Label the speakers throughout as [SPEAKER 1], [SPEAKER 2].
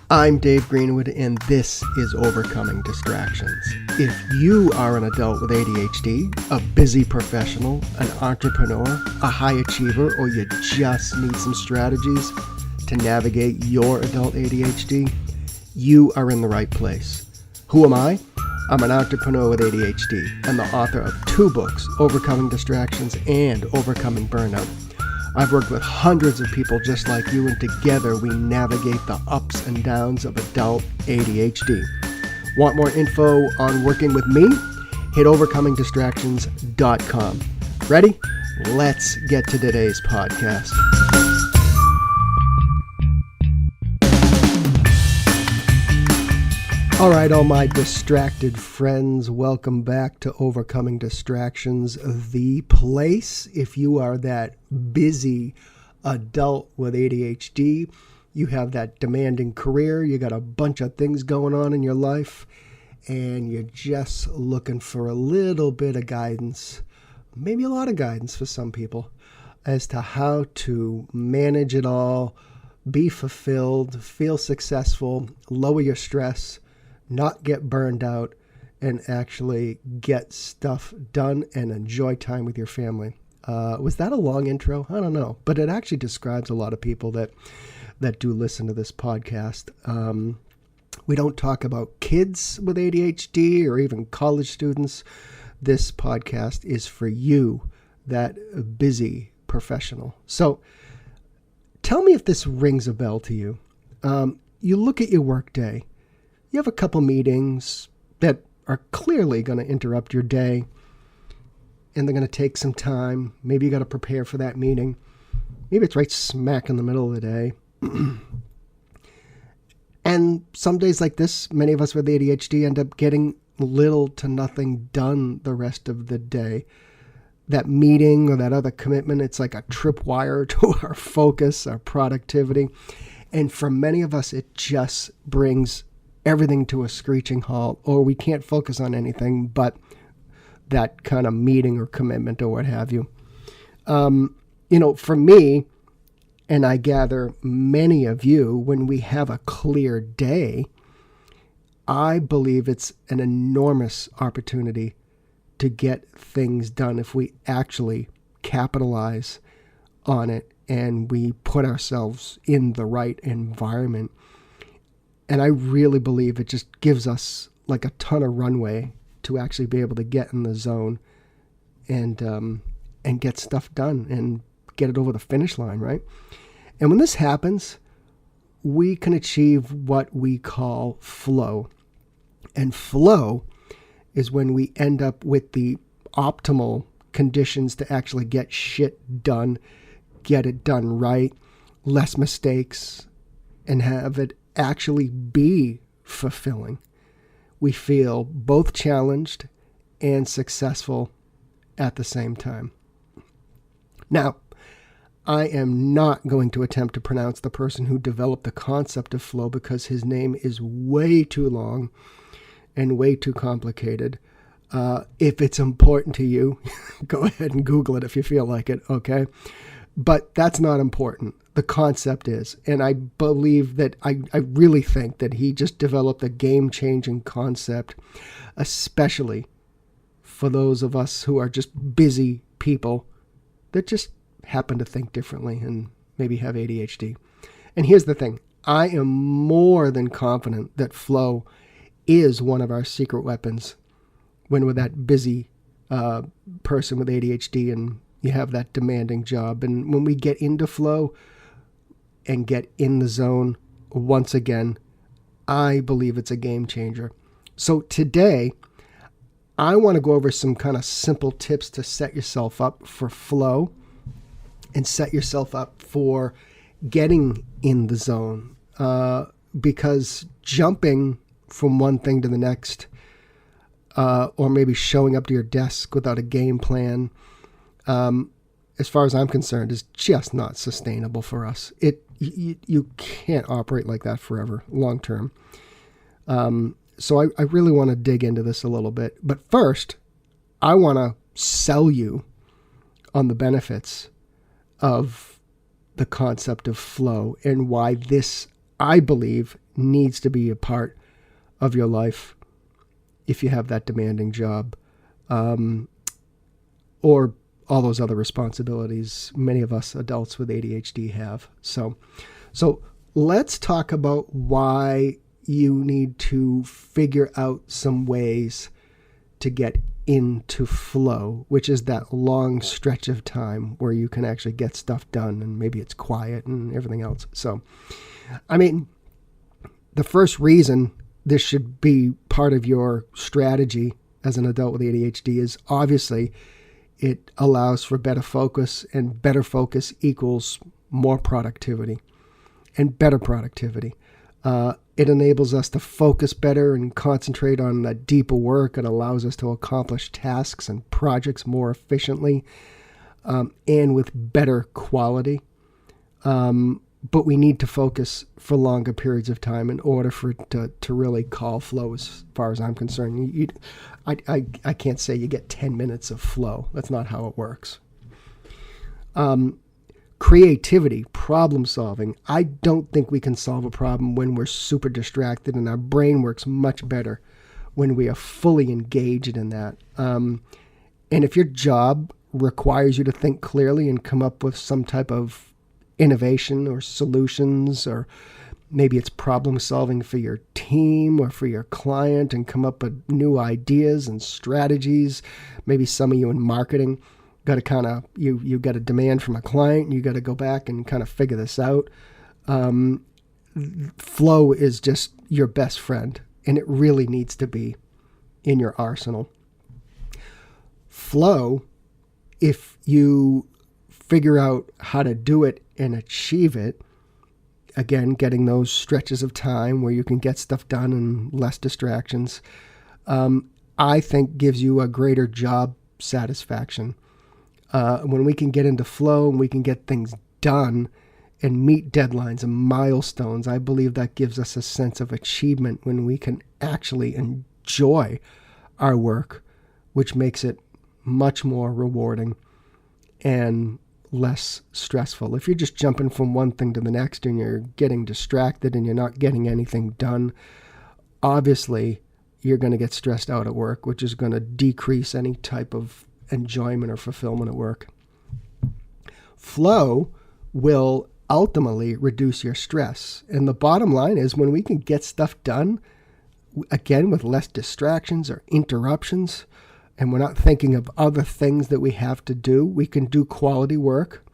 [SPEAKER 1] I'm Dave Greenwood, and this is Overcoming Distractions. If you are an adult with ADHD, a busy professional, an entrepreneur, a high achiever, or you just need some strategies to navigate your adult ADHD, you are in the right place. Who am I? I'm an entrepreneur with ADHD and the author of 2 books, Overcoming Distractions and Overcoming Burnout. I've worked with hundreds of people just like you, and together we navigate the ups and downs of adult ADHD. Want more info on working with me? Hit overcomingdistractions.com. Ready? Let's get to today's podcast. All right, all my distracted friends, welcome back to Overcoming Distractions, the place. If you are that busy adult with ADHD, you have that demanding career, you got a bunch of things going on in your life, and you're just looking for a little bit of guidance, maybe a lot of guidance for some people, as to how to manage it all, be fulfilled, feel successful, lower your stress, not get burned out, and actually get stuff done and enjoy time with your family. Was that a long intro? I don't know, but it actually describes a lot of people that do listen to this podcast. We don't talk about kids with ADHD or even college students. This podcast is for you, that busy professional. So tell me if this rings a bell to you. You look at your workday. You have a couple meetings that are clearly going to interrupt your day, and they're going to take some time. Maybe you got to prepare for that meeting. Maybe it's right smack in the middle of the day. And some days like this, many of us with ADHD end up getting little to nothing done the rest of the day. That meeting or that other commitment, it's like a tripwire to our focus, our productivity. And for many of us, it just brings everything to a screeching halt, or we can't focus on anything but that kind of meeting or commitment or what have you. For me, and I gather many of you, when we have a clear day, I believe it's an enormous opportunity to get things done if we actually capitalize on it and we put ourselves in the right environment. And I really believe it just gives us like a ton of runway to actually be able to get in the zone and get stuff done and get it over the finish line, right? And when this happens, we can achieve what we call flow. And flow is when we end up with the optimal conditions to actually get shit done, get it done right, less mistakes, and have it actually be fulfilling. We feel both challenged and successful at the same time. Now, I am not going to attempt to pronounce the person who developed the concept of flow because his name is way too long and way too complicated. If it's important to you, go ahead and Google it if you feel like it, okay? But that's not important. The concept is, and I believe that I really think that he just developed a game-changing concept, especially for those of us who are just busy people that just happen to think differently and maybe have ADHD. And here's the thing. I am more than confident that flow is one of our secret weapons when we're that busy person with ADHD and you have that demanding job. And when we get into flow and get in the zone once again, I believe it's a game changer. So today, I want to go over some kind of simple tips to set yourself up for flow and set yourself up for getting in the zone. Because jumping from one thing to the next, or maybe showing up to your desk without a game plan, as far as I'm concerned, is just not sustainable for us. You can't operate like that forever, long term. So I really want to dig into this a little bit. But first, I want to sell you on the benefits of the concept of flow and why this, I believe, needs to be a part of your life if you have that demanding job, or all those other responsibilities many of us adults with ADHD have. So let's talk about why you need to figure out some ways to get into flow, which is that long stretch of time where you can actually get stuff done and maybe it's quiet and everything else. So, I mean, the first reason this should be part of your strategy as an adult with ADHD is obviously it allows for better focus, and better focus equals more productivity and better productivity. It enables us to focus better and concentrate on the deeper work. It allows us to accomplish tasks and projects more efficiently, and with better quality. But we need to focus for longer periods of time in order for it to really call flow, as far as I'm concerned. I can't say you get 10 minutes of flow. That's not how it works. Creativity, problem solving. I don't think we can solve a problem when we're super distracted, and our brain works much better when we are fully engaged in that. And if your job requires you to think clearly and come up with some type of innovation or solutions, or maybe it's problem solving for your team or for your client and come up with new ideas and strategies. Maybe some of you in marketing got to kind of, you got a demand from a client and you got to go back and kind of figure this out. Flow is just your best friend, and it really needs to be in your arsenal. Flow, if you figure out how to do it and achieve it, again, getting those stretches of time where you can get stuff done and less distractions, I think gives you a greater job satisfaction. When we can get into flow and we can get things done and meet deadlines and milestones, I believe that gives us a sense of achievement when we can actually enjoy our work, which makes it much more rewarding and less stressful. If you're just jumping from one thing to the next and you're getting distracted and you're not getting anything done, obviously you're going to get stressed out at work, which is going to decrease any type of enjoyment or fulfillment at work. Flow will ultimately reduce your stress. And the bottom line is, when we can get stuff done, again, with less distractions or interruptions, and we're not thinking of other things that we have to do, we can do quality work,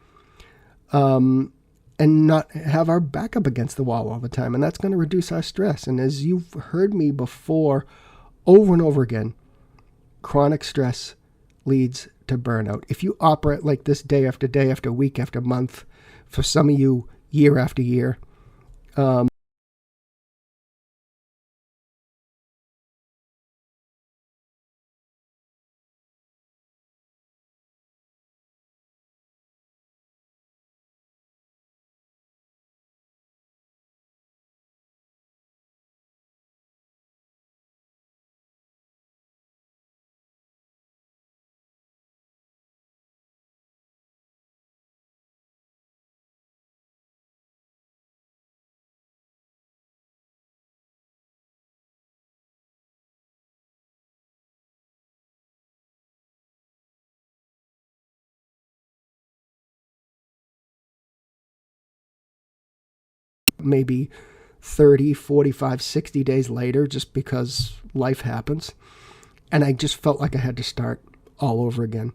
[SPEAKER 1] and not have our back up against the wall all the time. And that's going to reduce our stress. And as you've heard me before, over and over again, chronic stress leads to burnout. If you operate like this day after day, after week, after month, for some of you, year after year, maybe 30, 45, 60 days later, just because life happens. And I just felt like I had to start all over again.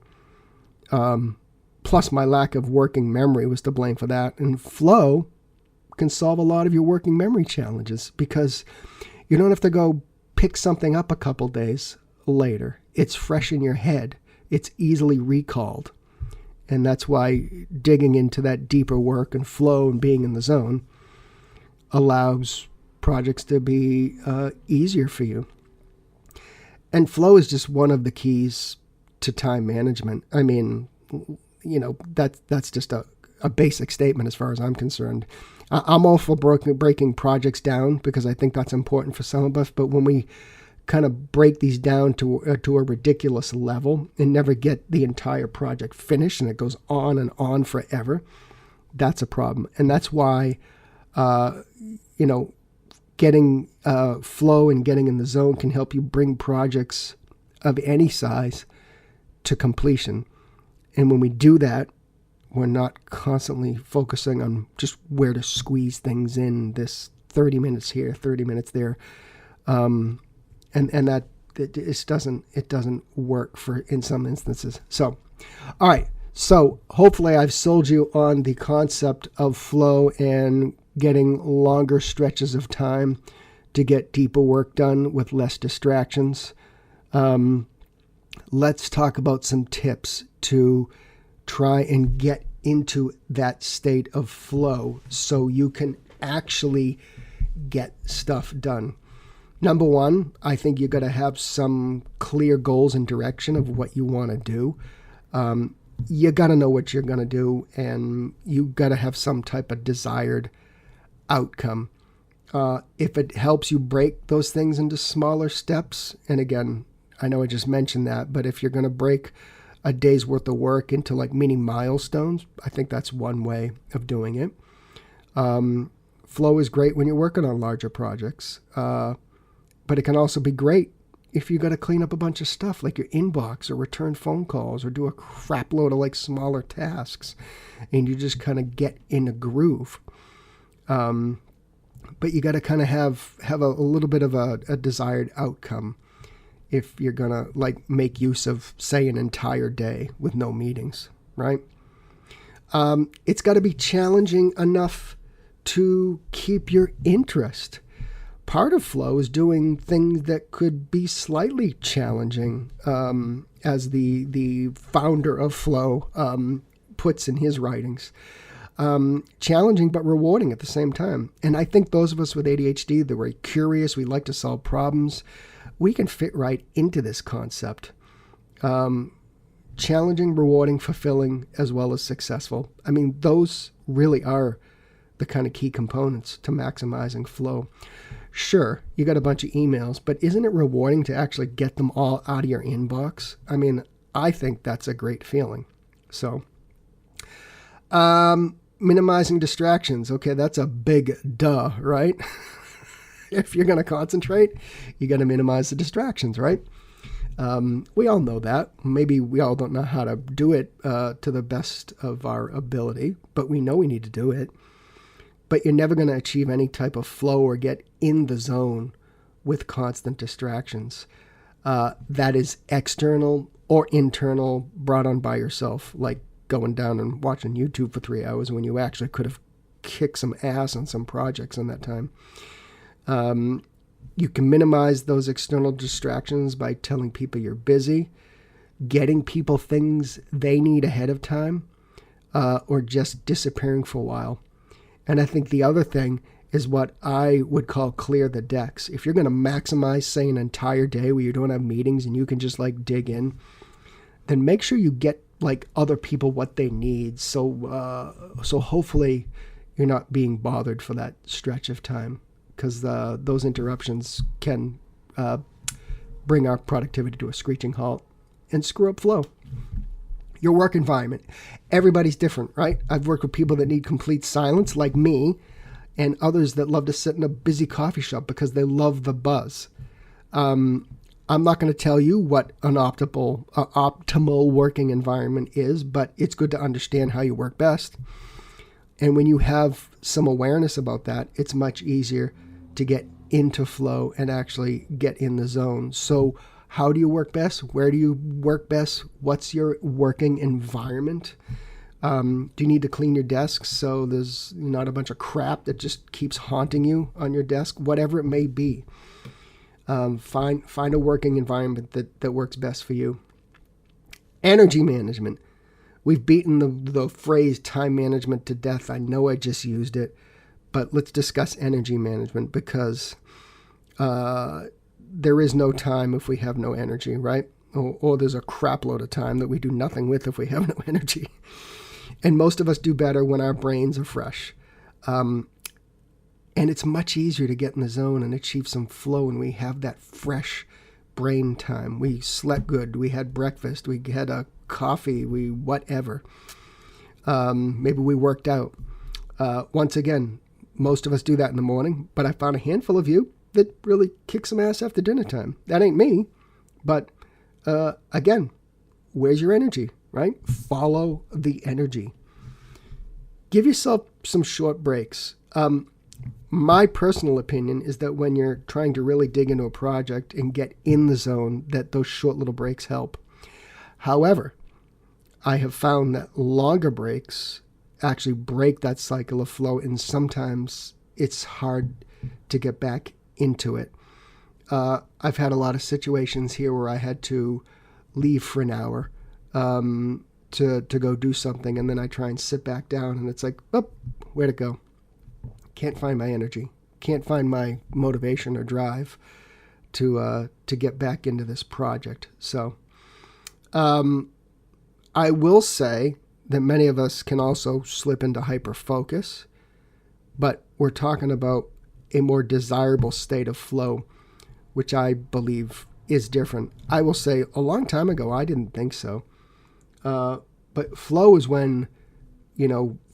[SPEAKER 1] Plus, my lack of working memory was to blame for that. And flow can solve a lot of your working memory challenges, because you don't have to go pick something up a couple days later. It's fresh in your head. It's easily recalled. And that's why digging into that deeper work and flow and being in the zone allows projects to be easier for you. And flow is just one of the keys to time management. I mean, that's just a basic statement as far as I'm concerned. I'm all for breaking projects down, because I think that's important for some of us. But when we kind of break these down to a ridiculous level and never get the entire project finished, and it goes on forever, that's a problem. And that's why, getting flow and getting in the zone can help you bring projects of any size to completion. And when we do that, we're not constantly focusing on just where to squeeze things in, this 30 minutes here, 30 minutes there. And that it doesn't work for in some instances. So, all right. So hopefully I've sold you on the concept of flow and getting longer stretches of time to get deeper work done with less distractions. Let's talk about some tips to try and get into that state of flow so you can actually get stuff done. Number one, I think you got to have some clear goals and direction of what you want to do. You got to know what you're going to do, and you got to have some type of desired outcome. If it helps you break those things into smaller steps, and again, I know I just mentioned that, but if you're going to break a day's worth of work into like mini milestones, I think that's one way of doing it. Flow is great when you're working on larger projects, but it can also be great if you got to clean up a bunch of stuff like your inbox or return phone calls or do a crap load of like smaller tasks, and you just kind of get in a groove. But you got to kind of have a little bit of a desired outcome if you're going to like make use of, say, an entire day with no meetings, right? It's got to be challenging enough to keep your interest. Part of flow is doing things that could be slightly challenging, as the founder of flow puts in his writings. Challenging but rewarding at the same time. And I think those of us with ADHD, that we're curious, we like to solve problems, we can fit right into this concept. Challenging, rewarding, fulfilling, as well as successful. I mean, those really are the kind of key components to maximizing flow. Sure, you got a bunch of emails, but isn't it rewarding to actually get them all out of your inbox? I mean, I think that's a great feeling. So, minimizing distractions. Okay, that's a big duh, right? If you're going to concentrate, you got to minimize the distractions, right? We all know that. Maybe we all don't know how to do it to the best of our ability, but we know we need to do it. But you're never going to achieve any type of flow or get in the zone with constant distractions. That is external or internal, brought on by yourself, like going down and watching YouTube for 3 hours when you actually could have kicked some ass on some projects in that time. You can minimize those external distractions by telling people you're busy, getting people things they need ahead of time, or just disappearing for a while. And I think the other thing is what I would call clear the decks. If you're going to maximize, say, an entire day where you don't have meetings and you can just like dig in, then make sure you get like other people what they need. So hopefully you're not being bothered for that stretch of time, because those interruptions can bring our productivity to a screeching halt and screw up flow. Your work environment. Everybody's different, right? I've worked with people that need complete silence like me, and others that love to sit in a busy coffee shop because they love the buzz. I'm not going to tell you what an optimal working environment is, but it's good to understand how you work best. And when you have some awareness about that, it's much easier to get into flow and actually get in the zone. So how do you work best? Where do you work best? What's your working environment? Do you need to clean your desk so there's not a bunch of crap that just keeps haunting you on your desk? Whatever it may be. Find a working environment that works best for you. Energy management. We've beaten the phrase time management to death. I know I just used it, but let's discuss energy management, because there is no time if we have no energy, right? Or there's a crap load of time that we do nothing with if we have no energy. And most of us do better when our brains are fresh. And it's much easier to get in the zone and achieve some flow when we have that fresh brain time. We slept good. We had breakfast. We had a coffee. Whatever. Maybe we worked out. Once again, most of us do that in the morning, but I found a handful of you that really kick some ass after dinner time. That ain't me. But again, where's your energy, right? Follow the energy. Give yourself some short breaks. My personal opinion is that when you're trying to really dig into a project and get in the zone, that those short little breaks help. However, I have found that longer breaks actually break that cycle of flow, and sometimes it's hard to get back into it. I've had a lot of situations here where I had to leave for an hour to go do something, and then I try and sit back down, and it's like, oh, where'd it go? Can't find my energy. Can't find my motivation or drive to get back into this project. So I will say that many of us can also slip into hyperfocus, but we're talking about a more desirable state of flow, which I believe is different. I will say a long time ago, I didn't think so. But flow is when,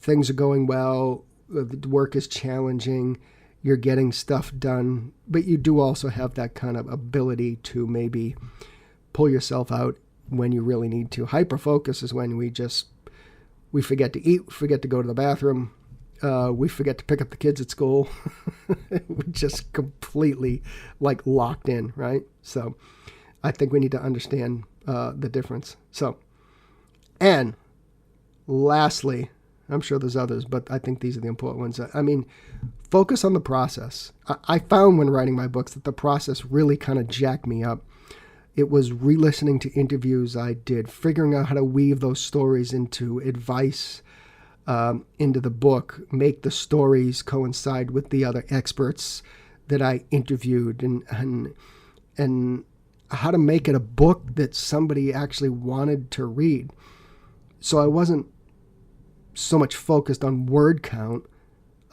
[SPEAKER 1] things are going well, the work is challenging, you're getting stuff done, but you do also have that kind of ability to maybe pull yourself out when you really need to. Hyperfocus is when we forget to eat, forget to go to the bathroom, we forget to pick up the kids at school. We're just completely locked in, right? So I think we need to understand the difference. So, and lastly, I'm sure there's others, but I think these are the important ones. I mean, focus on the process. I found when writing my books that the process really kind of jacked me up. It was re-listening to interviews I did, figuring out how to weave those stories into advice, into the book, make the stories coincide with the other experts that I interviewed, and how to make it a book that somebody actually wanted to read. So I wasn't so much focused on word count.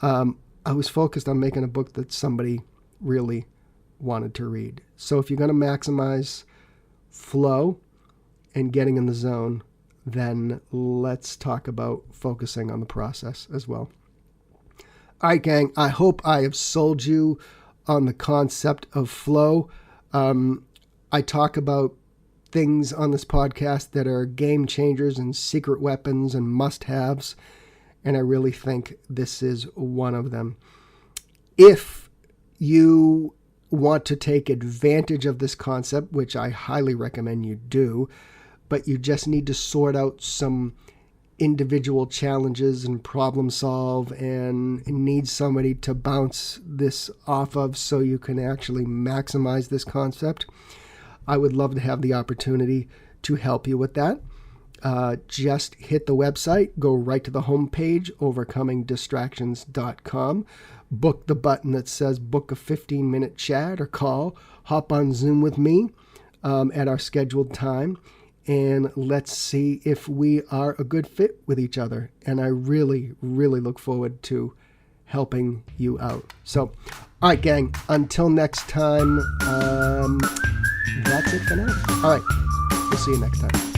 [SPEAKER 1] I was focused on making a book that somebody really wanted to read. So if you're going to maximize flow and getting in the zone, then let's talk about focusing on the process as well. All right, gang, I hope I have sold you on the concept of flow. I talk about things on this podcast that are game changers and secret weapons and must-haves, and I really think this is one of them. If you want to take advantage of this concept, which I highly recommend you do, but you just need to sort out some individual challenges and problem solve and need somebody to bounce this off of so you can actually maximize this concept, I would love to have the opportunity to help you with that. Just hit the website, go right to the homepage, overcomingdistractions.com, book the button that says book a 15-minute chat or call, hop on Zoom with me at our scheduled time, and let's see if we are a good fit with each other. And I really, really look forward to helping you out. So, all right, gang, until next time, that's it for now. All right, we'll see you next time.